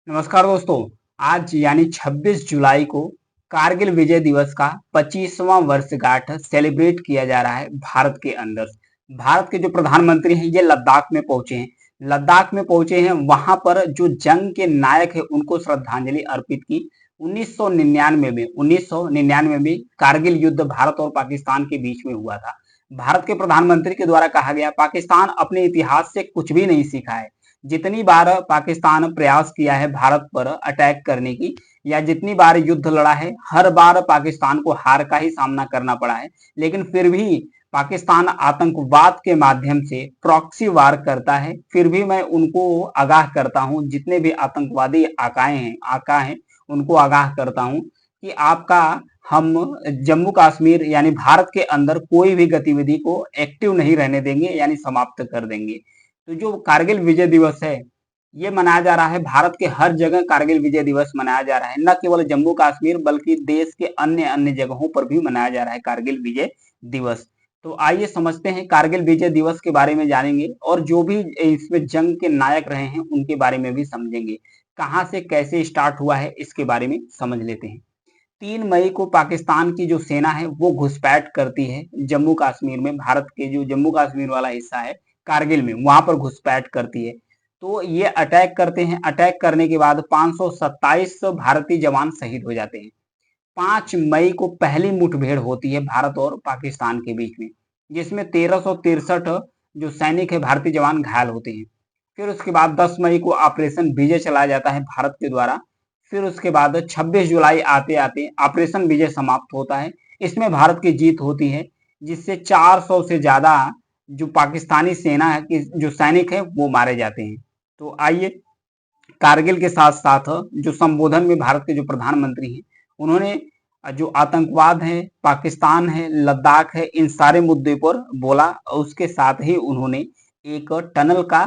नमस्कार दोस्तों। आज यानी 26 जुलाई को कारगिल विजय दिवस का 25वां वर्षगांठ सेलिब्रेट किया जा रहा है भारत के अंदर। भारत के जो प्रधानमंत्री हैं ये लद्दाख में पहुंचे हैं। लद्दाख में पहुंचे हैं, वहां पर जो जंग के नायक है उनको श्रद्धांजलि अर्पित की। 1999 में कारगिल युद्ध भारत और पाकिस्तान के बीच में हुआ था। भारत के प्रधानमंत्री के द्वारा कहा गया, पाकिस्तान अपने इतिहास से कुछ भी नहीं सीखा है। जितनी बार पाकिस्तान प्रयास किया है भारत पर अटैक करने की या जितनी बार युद्ध लड़ा है, हर बार पाकिस्तान को हार का ही सामना करना पड़ा है। लेकिन फिर भी पाकिस्तान आतंकवाद के माध्यम से प्रॉक्सी वार करता है। फिर भी मैं उनको आगाह करता हूं, जितने भी आतंकवादी आका हैं उनको आगाह करता हूं कि आपका हम जम्मू कश्मीर यानी भारत के अंदर कोई भी गतिविधि को एक्टिव नहीं रहने देंगे, यानी समाप्त कर देंगे। तो जो कारगिल विजय दिवस है ये मनाया जा रहा है, भारत के हर जगह कारगिल विजय दिवस मनाया जा रहा है। न केवल जम्मू कश्मीर बल्कि देश के अन्य अन्य जगहों पर भी मनाया जा रहा है कारगिल विजय दिवस। तो आइए समझते हैं कारगिल विजय दिवस के बारे में, जानेंगे और जो भी इसमें जंग के नायक रहे हैं उनके बारे में भी समझेंगे। कहां से कैसे स्टार्ट हुआ है इसके बारे में समझ लेते हैं। 3 मई को पाकिस्तान की जो सेना है वो घुसपैठ करती है जम्मू कश्मीर में। भारत के जो जम्मू कश्मीर वाला हिस्सा है कारगिल में, वहां पर घुसपैठ करती है। तो ये अटैक करते हैं। अटैक करने के बाद 527 भारतीय जवान शहीद हो जाते हैं। 5 मई को पहली मुठभेड़ होती है भारत और पाकिस्तान के बीच में, जिसमें 1363 जो सैनिक है भारतीय जवान घायल होते हैं। फिर उसके बाद 10 मई को ऑपरेशन विजय चलाया जाता है भारत के द्वारा। फिर उसके बाद 26 जुलाई आते आते ऑपरेशन विजय समाप्त होता है। इसमें भारत की जीत होती है, जिससे 400 से ज्यादा जो पाकिस्तानी सेना के जो सैनिक है वो मारे जाते हैं। तो आइए कारगिल के साथ साथ जो संबोधन में भारत के जो प्रधानमंत्री हैं उन्होंने जो आतंकवाद है, पाकिस्तान है, लद्दाख है, इन सारे मुद्दे पर बोला। उसके साथ ही उन्होंने एक टनल का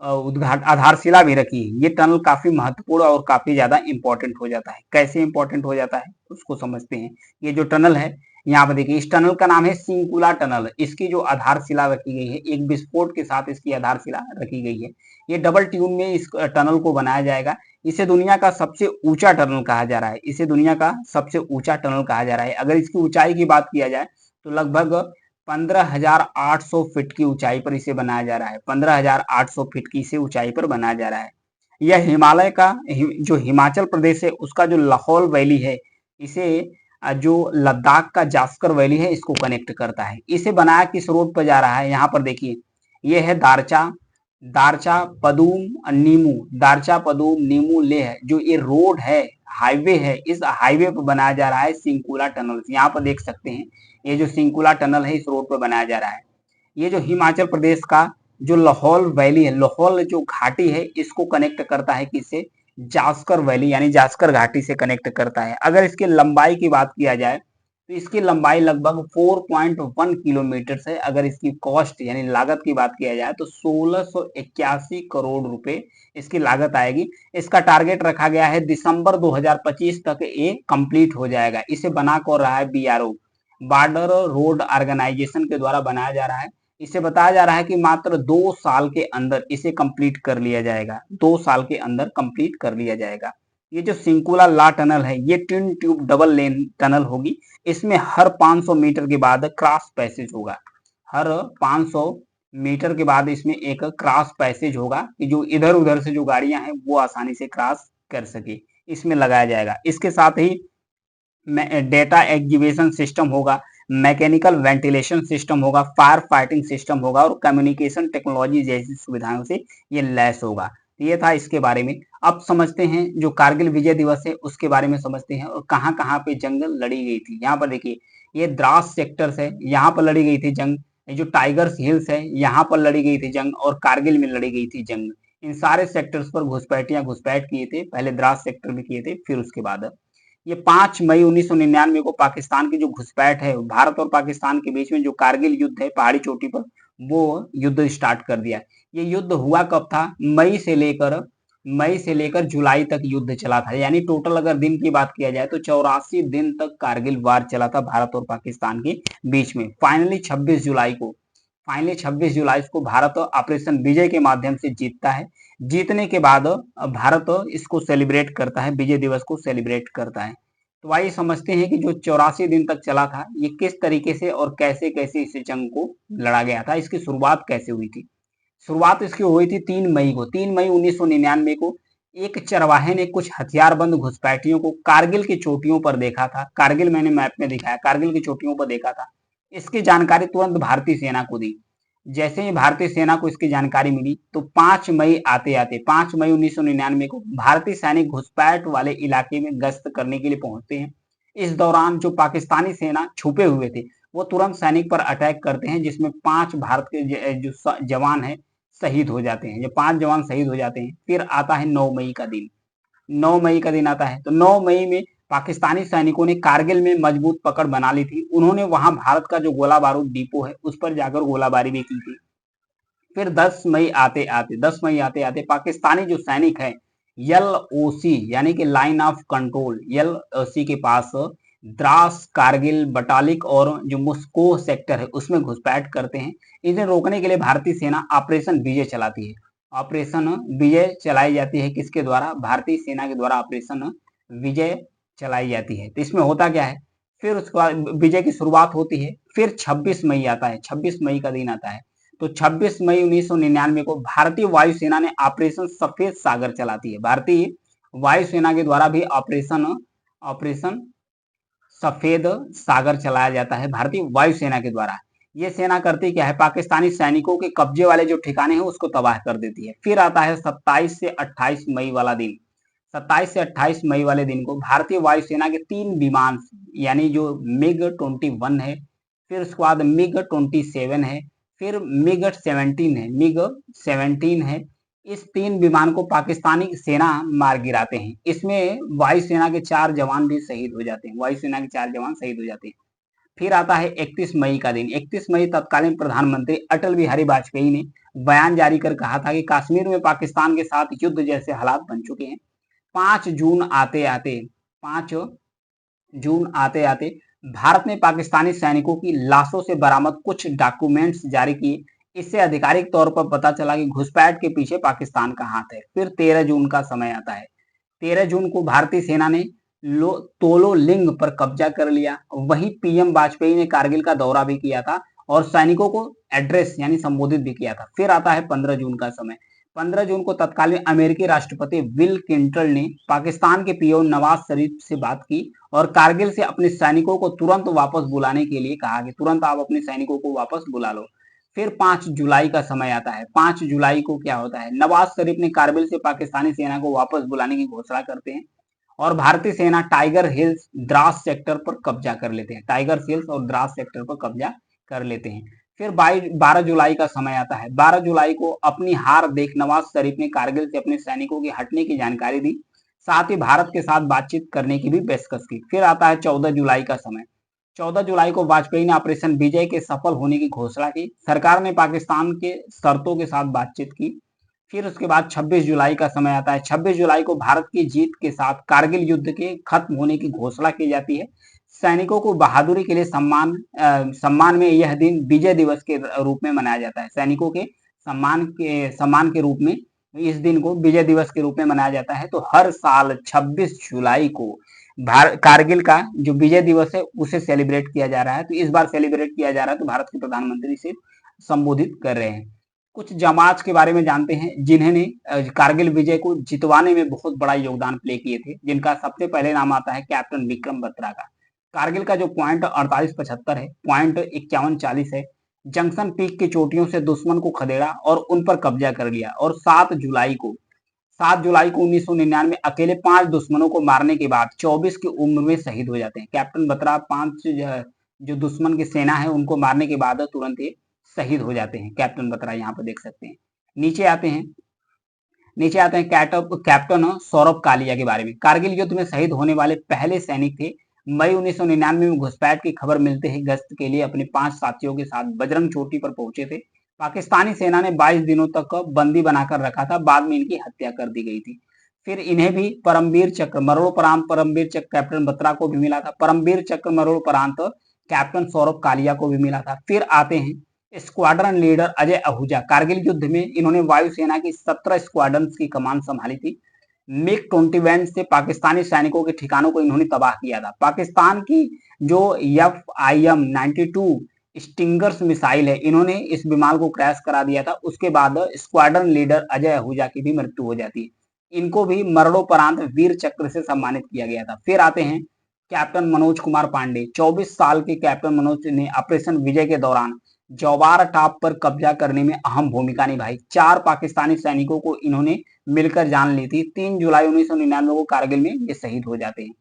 उद्घाटन आधारशिला भी रखी है। ये टनल काफी महत्वपूर्ण और काफी ज्यादा इंपॉर्टेंट हो जाता है। कैसे इंपॉर्टेंट हो जाता है उसको समझते हैं। ये जो टनल है, यहाँ पर देखिए, इस टनल का नाम है सिंकुला टनल। इसकी जो आधारशिला रखी गई है, एक विस्फोट के साथ इसकी आधारशिला रखी गई है। ये डबल ट्यूब में इस टनल को बनाया जाएगा। इसे दुनिया का सबसे ऊंचा टनल कहा जा रहा है। इसे दुनिया का सबसे ऊंचा टनल कहा जा रहा है। अगर इसकी ऊंचाई की बात किया जाए तो लगभग 15,800 फीट की ऊंचाई पर इसे बनाया जा रहा है। 15,800 फीट की इसे ऊंचाई पर बनाया जा रहा है। यह हिमालय का जो हिमाचल प्रदेश है उसका जो लाहौल वैली है, इसे जो लद्दाख का जास्कर वैली है इसको कनेक्ट करता है। इसे बनाया किस रोड पर जा रहा है, यहाँ पर देखिए, ये है दारचा दारचा पदूम नीमू, दारचा पदूम नीमू लेह, जो ये रोड है, हाईवे है, इस हाईवे पर बनाया जा रहा है सिंकुला टनल। यहाँ पर देख सकते हैं, ये जो सिंकुला टनल है इस रोड पर बनाया जा रहा है। ये जो हिमाचल प्रदेश का जो लाहौल वैली है, लाहौल जो घाटी है, इसको कनेक्ट करता है किससे, जास्कर वैली यानी जास्कर घाटी से कनेक्ट करता है। अगर इसकी लंबाई की बात किया जाए तो इसकी लंबाई लगभग 4.1 किलोमीटर है। अगर इसकी कॉस्ट यानी लागत की बात किया जाए तो 1681 करोड़ रुपए इसकी लागत आएगी। इसका टारगेट रखा गया है दिसंबर 2025 तक ये कंप्लीट हो जाएगा। इसे बना कौन रहा है, बीआरओ, बॉर्डर रोड ऑर्गेनाइजेशन के द्वारा बनाया जा रहा है। इसे बताया जा रहा है कि मात्र 2 साल के अंदर इसे कंप्लीट कर लिया जाएगा। 2 साल के अंदर कंप्लीट कर लिया जाएगा। ये जो सिंकुला ला टनल है ये twin tube double lane tunnel होगी। इसमें हर 500 मीटर के बाद क्रॉस पैसेज होगा। हर 500 मीटर के बाद इसमें एक क्रॉस पैसेज होगा कि जो इधर उधर से जो गाड़ियां हैं वो आसानी से क्रॉस कर सके, इसमें लगाया जाएगा। इसके साथ ही डेटा एग्जीवेशन सिस्टम होगा, मैकेनिकल वेंटिलेशन सिस्टम होगा, फायर फाइटिंग सिस्टम होगा और कम्युनिकेशन टेक्नोलॉजी जैसी सुविधाओं से ये लैस होगा। ये था इसके बारे में। अब समझते हैं जो कारगिल विजय दिवस है उसके बारे में समझते हैं और कहाँ कहाँ पे जंग लड़ी गई थी। यहाँ पर देखिए, ये द्रास सेक्टर्स है, यहाँ पर लड़ी गई थी जंग। ये जो टाइगर्स हिल्स है यहाँ पर लड़ी गई थी जंग और कारगिल में लड़ी गई थी जंग। इन सारे सेक्टर्स पर घुसपैठ किए थे। पहले द्रास सेक्टर में किए थे, फिर उसके बाद ये 5 मई 1999 को पाकिस्तान की जो घुसपैठ है, भारत और पाकिस्तान के बीच में जो कारगिल युद्ध है पहाड़ी चोटी पर, वो युद्ध स्टार्ट कर दिया। ये युद्ध हुआ कब था, मई से लेकर जुलाई तक युद्ध चला था। यानी टोटल अगर दिन की बात किया जाए तो 84 दिन तक कारगिल वार चला था भारत और पाकिस्तान के बीच में। फाइनली 26 जुलाई को भारत ऑपरेशन विजय के माध्यम से जीतता है। जीतने के बाद भारत इसको सेलिब्रेट करता है, विजय दिवस को सेलिब्रेट करता है। तो आइए समझते हैं कि जो 84 दिन तक चला था, ये किस तरीके से और कैसे कैसे इस जंग को लड़ा गया था, इसकी शुरुआत कैसे हुई थी। शुरुआत इसकी हुई थी 3 मई को। 3 मई 1999 को एक चरवाहे ने कुछ हथियारबंद घुसपैठियों को कारगिल की चोटियों पर देखा था। कारगिल मैंने मैप में दिखाया, कारगिल की चोटियों पर देखा था। इसकी जानकारी तुरंत भारतीय सेना को दी। जैसे ही भारतीय सेना को इसकी जानकारी मिली तो 5 मई आते आते 5 मई 1999 को भारतीय सैनिक घुसपैठ वाले इलाके में गश्त करने के लिए पहुंचते हैं। इस दौरान जो पाकिस्तानी सेना छुपे हुए थे वो तुरंत सैनिक पर अटैक करते हैं, जिसमें 5 भारत के जो जवान है शहीद हो जाते हैं। जब 5 जवान शहीद हो जाते हैं, फिर आता है 9 मई का दिन। 9 मई का दिन आता है तो 9 मई में पाकिस्तानी सैनिकों ने कारगिल में मजबूत पकड़ बना ली थी। उन्होंने वहां भारत का जो गोला बारूद डिपो है उस पर जाकर गोलाबारी भी की थी। फिर 10 मई आते आते पाकिस्तानी जो सैनिक है एलओसी यानी कि लाइन ऑफ कंट्रोल, एलओसी के पास द्रास, कारगिल, बटालिक और जो मुस्को सेक्टर है उसमें घुसपैठ करते हैं। इन्हें रोकने के लिए भारतीय सेना ऑपरेशन विजय चलाती है। ऑपरेशन विजय चलाई जाती है किसके द्वारा? भारतीय सेना के द्वारा ऑपरेशन विजय चलाई जाती है। तो इसमें होता क्या है, फिर उसके बाद विजय की शुरुआत होती है। फिर 26 मई आता है, 26 मई का दिन आता है। तो 26 मई 1999 को भारतीय वायुसेना ने ऑपरेशन सफेद सागर चलाती है। भारतीय वायुसेना के द्वारा भी ऑपरेशन ऑपरेशन सफेद सागर चलाया जाता है भारतीय वायुसेना के द्वारा। ये सेना करती क्या है, पाकिस्तानी सैनिकों के कब्जे वाले जो ठिकाने हैं उसको तबाह कर देती है। फिर आता है 27 से 28 मई वाला दिन। 27 से 28 मई वाले दिन को भारतीय वायुसेना के 3 विमान यानी जो मिग 21 है, फिर उसके बाद मिग 27 है, फिर मिग 17 है, मिग 17 है, इस 3 विमान को पाकिस्तानी सेना मार गिराते हैं। इसमें वायुसेना के 4 जवान भी शहीद हो जाते हैं, वायुसेना के 4 जवान शहीद हो जाते हैं। फिर आता है 31 मई का दिन। 31 मई तत्कालीन प्रधानमंत्री अटल बिहारी वाजपेयी ने बयान जारी कर कहा था कि कश्मीर में पाकिस्तान के साथ युद्ध जैसे हालात बन चुके हैं। 5 जून आते आते 5 जून आते आते भारत ने पाकिस्तानी सैनिकों की लाशों से बरामद कुछ डॉक्यूमेंट्स जारी किए। इससे आधिकारिक तौर पर पता चला कि घुसपैठ के पीछे पाकिस्तान का हाथ है। फिर 13 जून का समय आता है। 13 जून को भारतीय सेना ने तोलो लिंग पर कब्जा कर लिया। वहीं पीएम वाजपेयी ने कारगिल का दौरा भी किया था और सैनिकों को एड्रेस यानी संबोधित भी किया था। फिर आता है 15 जून का समय। 15 जून को तत्कालीन अमेरिकी राष्ट्रपति विल क्लिंटन ने पाकिस्तान के पीओ नवाज शरीफ से बात की और कारगिल से अपने सैनिकों को तुरंत वापस बुलाने के लिए कहा कि तुरंत आप अपने सैनिकों को वापस बुला लो। फिर 5 जुलाई का समय आता है। 5 जुलाई को क्या होता है, नवाज शरीफ ने कारगिल से पाकिस्तानी सेना को वापस बुलाने की घोषणा करते हैं और भारतीय सेना टाइगर हिल्स, द्रास सेक्टर पर कब्जा कर लेते हैं। टाइगर हिल्स और द्रास सेक्टर पर कब्जा कर लेते हैं। फिर 12 जुलाई का समय आता है। 12 जुलाई को अपनी हार देख नवाज शरीफ ने कारगिल से अपने सैनिकों के हटने की जानकारी दी, साथ ही भारत के साथ बातचीत करने की भी पेशकश की। फिर आता है 14 जुलाई का समय। 14 जुलाई को वाजपेयी ने ऑपरेशन विजय के सफल होने की घोषणा की। सरकार ने पाकिस्तान के शर्तों के साथ बातचीत की। फिर उसके बाद 26 जुलाई का समय आता है। 26 जुलाई को भारत की जीत के साथ कारगिल युद्ध के खत्म होने की घोषणा की जाती है। सैनिकों को बहादुरी के लिए सम्मान में यह दिन विजय दिवस के रूप में मनाया जाता है। सैनिकों के सम्मान के रूप में इस दिन को विजय दिवस के रूप में मनाया जाता है। तो हर साल 26 जुलाई को कारगिल का जो विजय दिवस है उसे सेलिब्रेट किया जा रहा है। तो इस बार सेलिब्रेट किया जा रहा है तो भारत के प्रधानमंत्री से संबोधित कर रहे हैं। कुछ जमात के बारे में जानते हैं जिन्होंने कारगिल विजय को जितवाने में बहुत बड़ा योगदान प्ले किए थे, जिनका सबसे पहले नाम आता है कैप्टन विक्रम बत्रा का। कारगिल का जो पॉइंट 4875 है, पॉइंट 5140 है, जंक्शन पीक की चोटियों से दुश्मन को खदेड़ा और उन पर कब्जा कर लिया। और 7 जुलाई को 1999 अकेले 5 दुश्मनों को मारने के बाद 24 की उम्र में शहीद हो जाते हैं। कैप्टन बत्रा 5 जो दुश्मन की सेना है उनको मारने के बाद तुरंत ही शहीद हो जाते हैं। कैप्टन बत्रा यहाँ पर देख सकते हैं। नीचे आते हैं कैप्टन सौरभ कालिया के बारे में। कारगिल युद्ध में शहीद होने वाले पहले सैनिक थे। मई 1999 में घुसपैठ की खबर मिलते ही गश्त के लिए अपने 5 साथियों के साथ बजरंग चोटी पर पहुंचे थे। पाकिस्तानी सेना ने 22 दिनों तक बंदी बनाकर रखा था, बाद में इनकी हत्या कर दी गई थी। फिर इन्हें भी परमवीर चक्र मरणोपरांत परमवीर चक्र कैप्टन बत्रा को भी मिला था। परमवीर चक्र मरणोपरांत कैप्टन सौरभ कालिया को भी मिला था। फिर आते हैं स्क्वाड्रन लीडर अजय आहूजा, कारगिल युद्ध में इन्होंने वायुसेना की 17 स्क्वाड्रन की कमान संभाली थी। मिग 21 से पाकिस्तानी सैनिकों के ठिकानों को इन्होंने तबाह किया था। पाकिस्तान की जो FIM-92 स्टिंगर्स मिसाइल है, इन्होंने इस विमान को क्रैश करा दिया था। उसके बाद स्क्वाड्रन लीडर अजय आहूजा की भी मृत्यु हो जाती है। इनको भी मरणोपरांत वीर चक्र से सम्मानित किया गया था। फिर आते हैं कैप्टन मनोज कुमार पांडे। 24 साल के कैप्टन मनोज ने ऑपरेशन विजय के दौरान जौबार टाप पर कब्जा करने में अहम भूमिका निभाई। 4 पाकिस्तानी सैनिकों को इन्होंने मिलकर जान ली थी। 3 जुलाई 1999 को कारगिल में ये शहीद हो जाते हैं।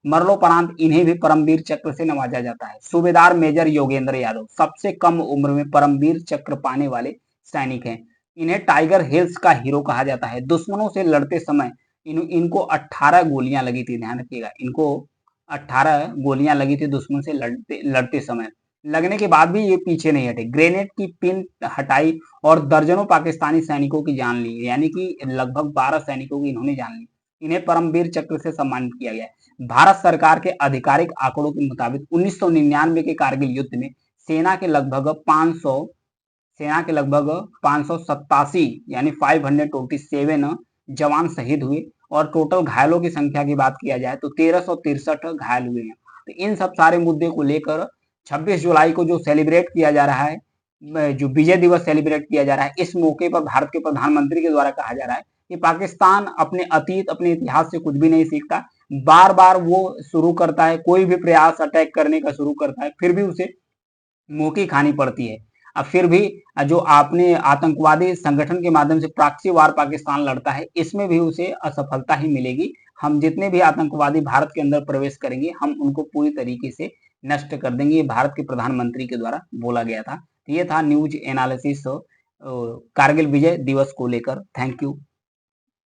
मरणोपरांत इन्हें भी परमवीर चक्र से नवाजा जाता है। सूबेदार मेजर योगेंद्र यादव सबसे कम उम्र में परमवीर चक्र पाने वाले सैनिक हैं। इन्हें टाइगर हिल्स का हीरो कहा जाता है। दुश्मनों से लड़ते समय इनको 18 गोलियां लगी थी। ध्यान रखिएगा, इनको 18 गोलियां लगी थी दुश्मन से लड़ते समय। लगने के बाद भी ये पीछे नहीं हटे, ग्रेनेड की पिन हटाई और दर्जनों पाकिस्तानी सैनिकों की जान ली, यानी कि लगभग 12 सैनिकों की इन्होंने जान ली। इन्हें परमवीर चक्र से सम्मानित किया गया है। भारत सरकार के आधिकारिक आंकड़ों के मुताबिक 1999 के कारगिल युद्ध में सेना के लगभग 587 यानी 527 जवान शहीद हुए और टोटल घायलों की संख्या की बात किया जाए तो 1363 घायल हुए हैं। तो इन सब सारे मुद्दे को लेकर 26 जुलाई को जो सेलिब्रेट किया जा रहा है, जो विजय दिवस सेलिब्रेट किया जा रहा है, इस मौके पर भारत के प्रधानमंत्री के द्वारा कहा जा रहा है कि पाकिस्तान अपने अतीत, अपने इतिहास से कुछ भी नहीं सीखता। बार बार वो शुरू करता है, कोई भी प्रयास अटैक करने का शुरू करता है, फिर भी उसे मुंह की खानी पड़ती है। अब फिर भी जो आपने आतंकवादी संगठन के माध्यम से प्रॉक्सी वार पाकिस्तान लड़ता है, इसमें भी उसे असफलता ही मिलेगी। हम जितने भी आतंकवादी भारत के अंदर प्रवेश करेंगे, हम उनको पूरी तरीके से नष्ट कर देंगे। ये भारत के प्रधानमंत्री के द्वारा बोला गया था। ये था न्यूज एनालिसिस कारगिल विजय दिवस को लेकर। Thank you.